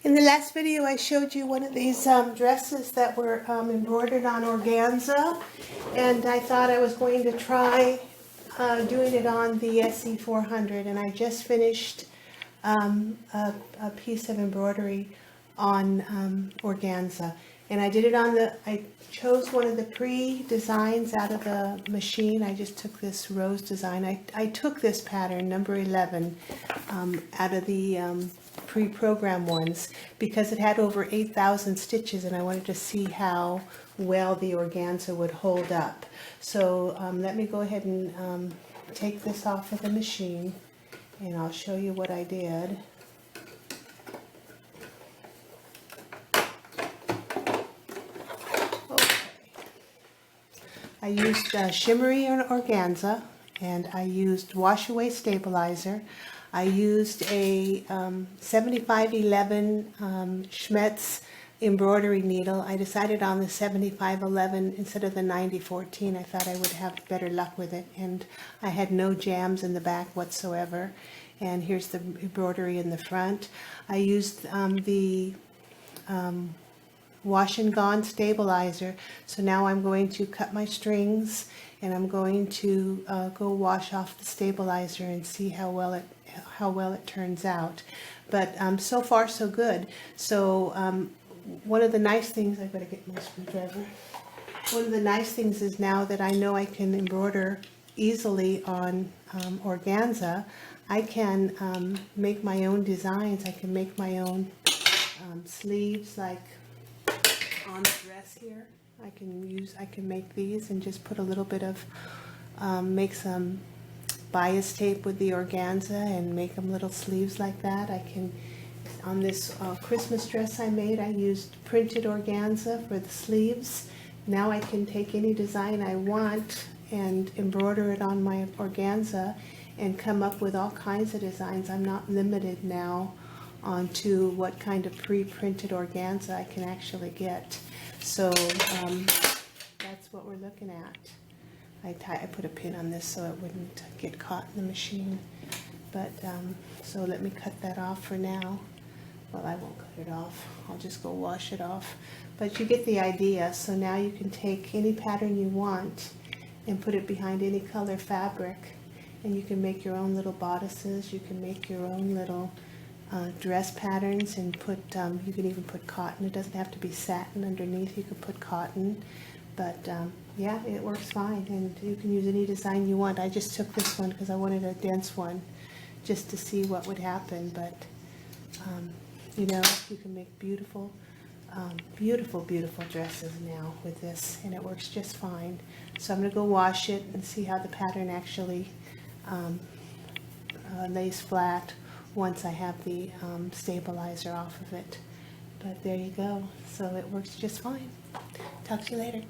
In the last video I showed you one of these dresses that were embroidered on organza, and I thought I was going to try doing it on the SE-400, and I just finished a piece of embroidery on organza. And I did it on I chose one of the pre-designs out of the machine. I just took this rose design. I took this pattern, number 11, out of the pre-programmed ones because it had over 8,000 stitches, and I wanted to see how well the organza would hold up. So let me go ahead and take this off of the machine, and I'll show you what I did. I used shimmery organza, and I used wash away stabilizer. I used a 7511 Schmetz embroidery needle. I decided on the 7511 instead of the 9014. I thought I would have better luck with it, and I had no jams in the back whatsoever. And here's the embroidery in the front. I used the wash and gone stabilizer. So now I'm going to cut my strings, and I'm going to go wash off the stabilizer and see how well it turns out. But so far so good. So one of the nice things, I've got to get my screwdriver. One of the nice things is now that I know I can embroider easily on organza, I can make my own designs. I can make my own sleeves, like on the dress here. I can make these and just put a little bit of make some bias tape with the organza and make them little sleeves like that. I can, on this Christmas dress I made, I used printed organza for the sleeves. Now I can take any design I want and embroider it on my organza and come up with all kinds of designs. I'm not limited now onto what kind of pre-printed organza I can actually get. So that's what we're looking at. I put a pin on this so it wouldn't get caught in the machine. But so let me cut that off for now. Well, I won't cut it off. I'll just go wash it off. But you get the idea. So now you can take any pattern you want and put it behind any color fabric, and you can make your own little bodices. You can make your own little dress patterns, and put you can even put cotton. It doesn't have to be satin underneath. You can put cotton, but yeah, it works fine, and you can use any design you want. I just took this one because I wanted a dense one just to see what would happen. But you know, you can make beautiful beautiful dresses now with this, and it works just fine. So I'm going to go wash it and see how the pattern actually lays flat once I have the stabilizer off of it. But there you go. So it works just fine. Talk to you later.